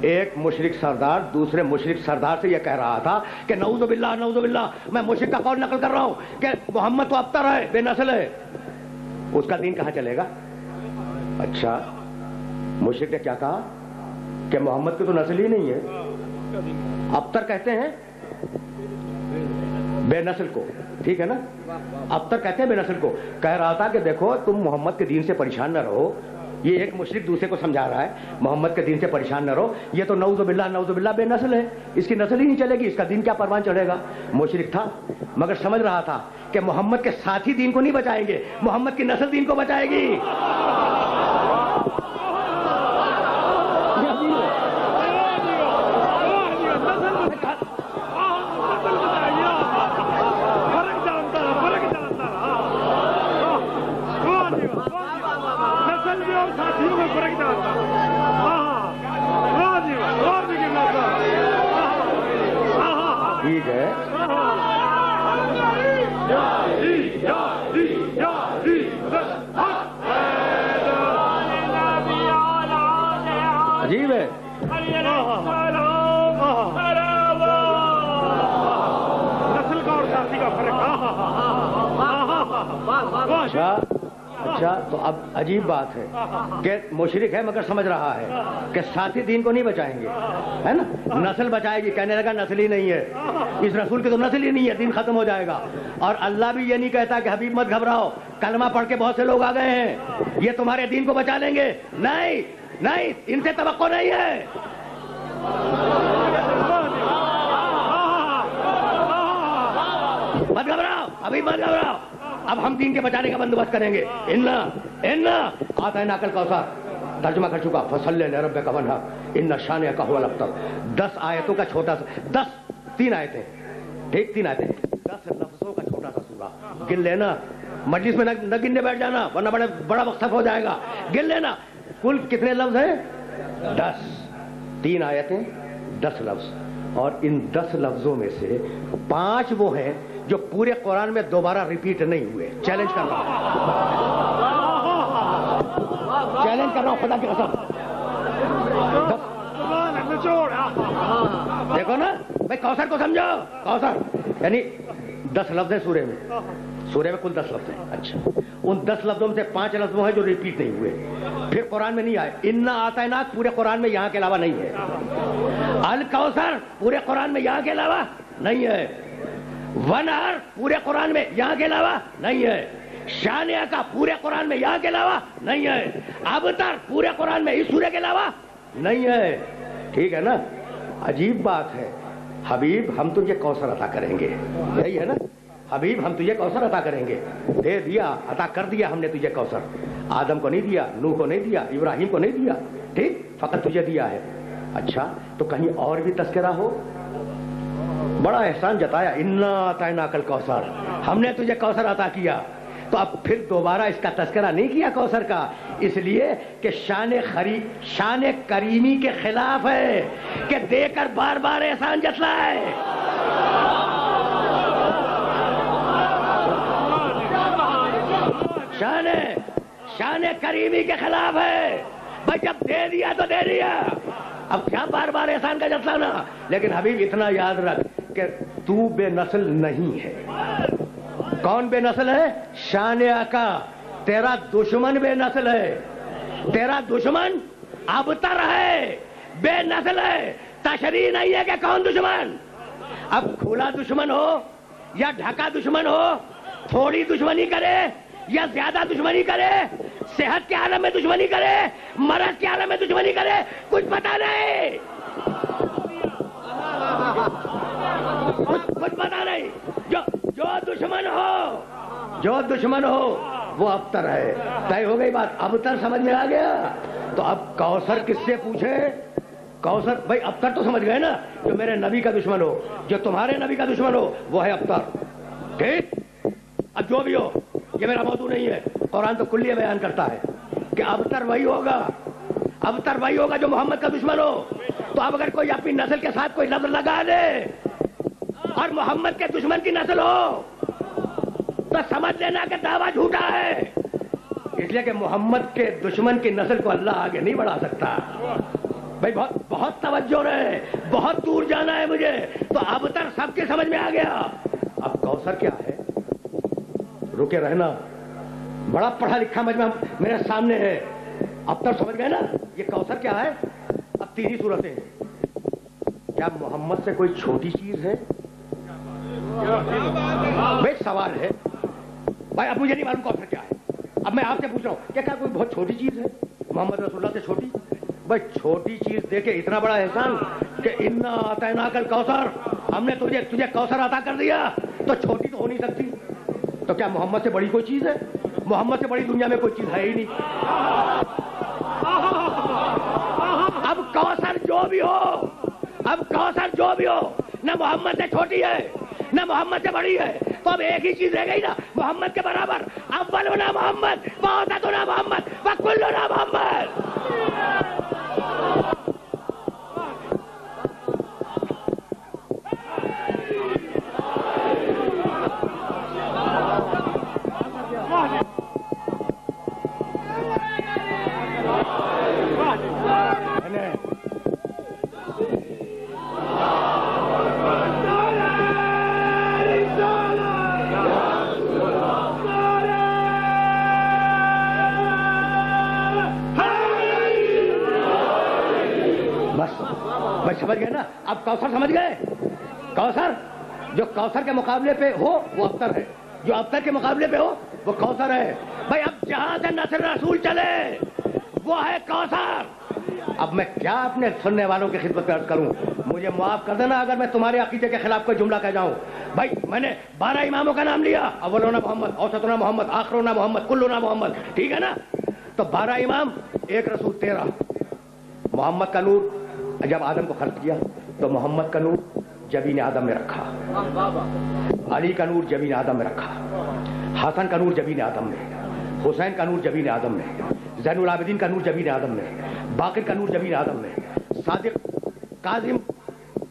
ایک مشرک سردار دوسرے مشرک سردار سے یہ کہہ رہا تھا کہ نعوذ باللہ میں مشرک کا قول نقل کر رہا ہوں کہ محمد تو ابتر ہے، بے نسل ہے، اس کا دین کہاں چلے گا؟ اچھا مشرک نے کیا کہا کہ محمد کی تو نسل ہی نہیں ہے، ابتر کہتے ہیں بے نسل کو، ٹھیک ہے نا، ابتر کہتے ہیں بے نسل کو. کہہ رہا تھا کہ دیکھو تم محمد کے دین سے پریشان نہ رہو، یہ ایک مشرک دوسرے کو سمجھا رہا ہے محمد کے دین سے پریشان نہ رہو، یہ تو نعوذ باللہ بے نسل ہے، اس کی نسل ہی نہیں چلے گی، اس کا دین کیا پروان چڑھے گا. مشرک تھا مگر سمجھ رہا تھا کہ محمد کے ساتھی دین کو نہیں بچائیں گے، محمد کی نسل دین کو بچائے گی. ٹھیک ہے، عجیب ہے. نسل کا اور ساتھی کا فرق. اچھا تو اب عجیب بات ہے کہ مشرک ہے مگر سمجھ رہا ہے کہ ساتھی دین کو نہیں بچائیں گے، ہے نا، نسل بچائے گی، کہنے لگا نسل ہی نہیں ہے، اس رسول کی تو نسل ہی نہیں ہے، دین ختم ہو جائے گا. اور اللہ بھی یہ نہیں کہتا کہ حبیب مت گھبراؤ، کلمہ پڑھ کے بہت سے لوگ آ گئے ہیں، یہ تمہارے دین کو بچا لیں گے. نہیں نہیں، ان سے توقع نہیں ہے. مت گھبراؤ، ابھی مت گھبراؤ، اب ہم دین کے بچانے کا بندوبست کریں گے. آتیناک الکوثر ترجمہ کر چکا، فصلی لربک وانحر ان شانئک هو الابتر. 10 آیتوں کا چھوٹا سا 3 آیتیں، ٹھیک، 3 آیتیں، 10 لفظوں کا چھوٹا سا سورہ. گن لینا، مجلس میں نہ گننے بیٹھ جانا ورنہ بڑا وقت ہو جائے گا. گن لینا کل کتنے لفظ ہیں؟ 10. 3 آیتیں، 10 لفظ. اور ان 10 لفظوں میں سے 5 وہ ہیں جو پورے قرآن میں دوبارہ ریپیٹ نہیں ہوئے. چیلنج کر رہا ہوں، چیلنج کر رہا ہوں خدا کی قسم. دیکھو نا بھائی، کوثر کو سمجھو، کوثر یعنی 10 لفظ ہیں سورے میں، سورے میں کل 10 لفظ ہیں. اچھا ان 10 لفظوں میں سے 5 لفظ وہ ہیں جو ریپیٹ نہیں ہوئے، پھر قرآن میں نہیں آئے. انا آتیناک پورے قرآن میں یہاں کے علاوہ نہیں ہے. الکوثر پورے قرآن میں یہاں کے علاوہ نہیں ہے. ونہر پورے قرآن میں یہاں کے علاوہ نہیں ہے. شانیہ کا پورے قرآن میں یہاں کے علاوہ نہیں ہے. ابتر پورے قرآن میں اس سورے کے علاوہ نہیں ہے. ٹھیک ہے نا، عجیب بات ہے. حبیب ہم تجھے کوثر عطا کریں گے، یہی ہے نا، حبیب ہم تجھے کوثر عطا کریں گے. دے دیا، عطا کر دیا ہم نے تجھے کوثر. آدم کو نہیں دیا، نوح کو نہیں دیا، ابراہیم کو نہیں دیا، ٹھیک، فقط تجھے دیا ہے. اچھا تو کہیں اور بھی تذکرہ ہو؟ بڑا احسان جتایا، انا اعطیناک الکوثر، ہم نے تجھے کوثر عطا کیا. تو اب پھر دوبارہ اس کا تذکرہ نہیں کیا کوثر کا، اس لیے کہ شان کریمی کے خلاف ہے کہ دے کر بار بار احسان جتلائے. شان کریمی کے خلاف ہے بھائی، جب دے دیا تو دے دیا، اب کیا بار بار احسان کا جتلانا. لیکن حبیب اتنا یاد رکھ کہ تو بے نسل نہیں ہے. کون بے نسل ہے؟ شان آقا. تیرا دشمن بے نسل ہے، تیرا دشمن ابتر ہے، بے نسل ہے. تشریح نہیں ہے کہ کون دشمن. اب کھلا دشمن ہو یا ڈھکا دشمن ہو، تھوڑی دشمنی کرے یا زیادہ دشمنی کرے، صحت کے عالم میں دشمنی کرے، مرض کے عالم میں دشمنی کرے، کچھ پتا نہیں، کچھ پتا نہیں. جو دشمن ہو وہ ابتر ہے. طے ہو گئی بات. ابتر سمجھ میں آ گیا. تو اب کوثر کس سے پوچھے؟ کوثر بھائی ابتر تو سمجھ گئے نا، جو میرے نبی کا دشمن ہو، جو تمہارے نبی کا دشمن ہو، وہ ہے ابتر. ٹھیک، اب جو بھی ہو یہ میرا موضوع نہیں ہے. قرآن تو کلیہ بیان کرتا ہے کہ ابتر وہی ہوگا، ابتر وہی ہوگا جو محمد کا دشمن ہو. تو اب اگر کوئی اپنی نسل کے ساتھ کوئی لفظ لگا دے اور محمد کے دشمن کی نسل ہو تو سمجھ لینا کہ دعویٰ جھوٹا ہے. اس لیے کہ محمد کے دشمن کی نسل کو اللہ آگے نہیں بڑھا سکتا. بھائی بہت بہت توجہ رہے, بہت دور جانا ہے مجھے, تو اب تک سب کے سمجھ میں آ گیا. اب کوثر کیا ہے, رکے رہنا, بڑا پڑھا لکھا مجمع میرے سامنے ہے, اب تک سمجھ گئے نا یہ کوثر کیا ہے. اب 3 ہی صورتیں ہیں. کیا محمد سے کوئی چھوٹی چیز ہے؟ بھائی سوال ہے بھائی, اب مجھے نہیں معلوم کوثر کیا ہے. اب میں آپ سے پوچھ رہا ہوں کیا کوئی بہت چھوٹی چیز ہے محمد رسول اللہ سے چھوٹی؟ بھائی چھوٹی چیز دیکھے اتنا بڑا احسان کہ انا اعطیناک الکوثر, ہم نے تجھے کوثر عطا کر دیا, تو چھوٹی تو ہو نہیں سکتی. تو کیا محمد سے بڑی کوئی چیز ہے؟ محمد سے بڑی دنیا میں کوئی چیز ہے ہی نہیں. اب کوثر جو بھی ہو, اب کوثر جو بھی ہو, نہ محمد سے چھوٹی ہے نہ محمد سے بڑی ہے, تو اب ایک ہی چیز رہ گئی نا محمد کے برابر. اولنا محمد وآخرنا محمد وکلنا محمد. سمجھ گئے نا, اب کوثر سمجھ گئے. کوثر جو کوثر کے مقابلے پہ ہو وہ ابتر ہے, جو ابتر کے مقابلے پہ ہو وہ کوثر ہے. بھائی اب جہاں سے نصر رسول چلے وہ ہے کوثر. اب میں کیا اپنے سننے والوں کی خدمت میں عرض کروں, مجھے معاف کر دینا اگر میں تمہارے عقیدے کے خلاف کوئی جملہ کہہ جاؤں. بھائی میں نے 12 اماموں کا نام لیا, اولنا محمد, اوسطنا محمد, آخرنا محمد, کلنا محمد, ٹھیک ہے نا. تو 12 امام, ایک رسول, 13. محمد کا نور جب آدم کو خلق کیا تو محمد کا نور جبین آدم میں رکھا, علی کا نور جبین آدم میں رکھا, حسن کا نور جبین آدم میں, حسین کا نور جبین آدم میں, زین العابدین کا نور جبین آدم میں, باقر کا نور جبین آدم میں, صادق کاظم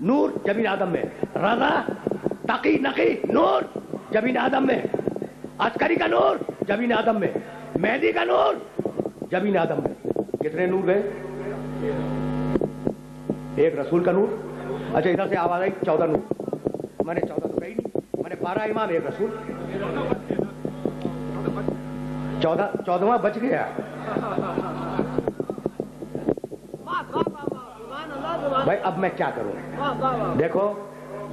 نور جبین آدم میں, رضا تقی نقی نور جبین آدم میں, عسکری کا نور جبین آدم میں, مہدی کا نور جبین آدم میں. کتنے نور گئے؟ ایک رسول کا نور. اچھا ادھر سے آواز آئی 14 نور. میں نے 14 تو کہی نہیں, میں نے 12 امام, ایک رسول, 14واں بچ گیا. بھائی اب میں کیا کروں؟ دیکھو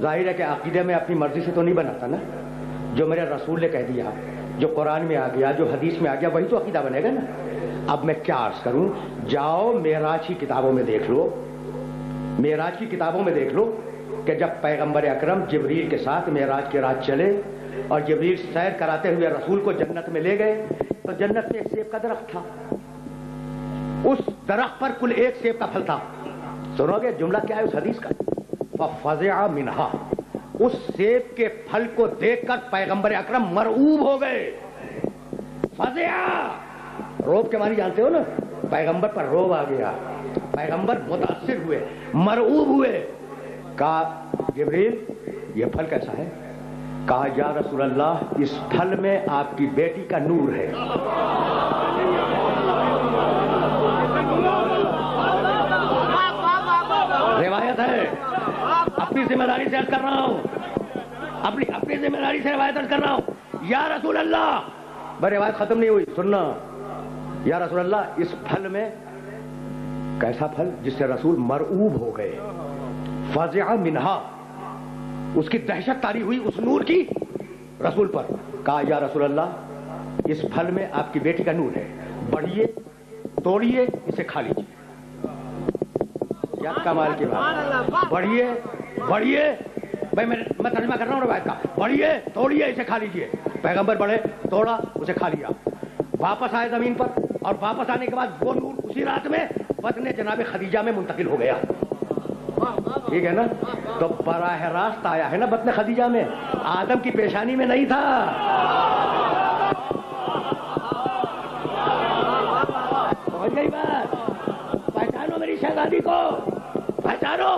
ظاہر ہے کہ عقیدے میں اپنی مرضی سے تو نہیں بناتا نا, جو میرے رسول نے کہہ دیا, جو قرآن میں آ گیا, جو حدیث میں آ گیا, وہی تو عقیدہ بنے گا نا. اب میں کیا عرض کروں, جاؤ معراج کی کتابوں میں دیکھ لو, معراج کی کتابوں میں دیکھ لو کہ جب پیغمبر اکرم جبریل کے ساتھ معراج کے رات چلے اور جبریل سیر کراتے ہوئے رسول کو جنت میں لے گئے, تو جنت میں ایک سیب کا درخت تھا, اس درخت پر کل ایک سیب کا پھل تھا. سنو گے جملہ کیا ہے اس حدیث کا؟ فَفَزِعَ مِنْهَا, اس سیب کے پھل کو دیکھ کر پیغمبر اکرم مرعوب ہو گئے. فَزِعَ, روب کے معنی جانتے ہو نا, پیغمبر پر روب آ گیا, پیغمبر متاثر ہوئے, مرعوب ہوئے. کہا جبریل یہ پھل کیسا ہے؟ کہا یا رسول اللہ اس پھل میں آپ کی بیٹی کا نور ہے. روایت ہے, اپنی ذمہ داری سے عرض کر رہا ہوں, اپنی ذمہ داری سے روایت عرض کر رہا ہوں. یا رسول اللہ, بھائی روایت ختم نہیں ہوئی, سننا. یا رسول اللہ اس پھل میں, کیسا پھل جس سے رسول مرعوب ہو گئے. فَزِعَ مِنْهَا, اس کی دہشت طاری ہوئی اس نور کی رسول پر. کہا یا رسول اللہ اس پھل میں آپ کی بیٹی کا نور ہے, بڑھیے, توڑیے, اسے کھا لیجیے. کیا کمال کی بات, بڑھیے بڑھیے, بھائی میں ترجمہ کر رہا ہوں روایت کا, بڑھیے توڑیے اسے کھا لیجیے. پیغمبر بڑھے, توڑا, اسے کھا لیا, واپس آئے زمین پر, اور واپس آنے کے بعد وہ نور اسی رات میں بدن جناب خدیجہ میں منتقل ہو گیا. ٹھیک ہے نا, تو براہ راست آیا ہے نا بدن خدیجہ میں, آدم کی پیشانی میں نہیں تھا. پہنچ گئی بات, پہچانو میری شہزادی کو, پہچانو.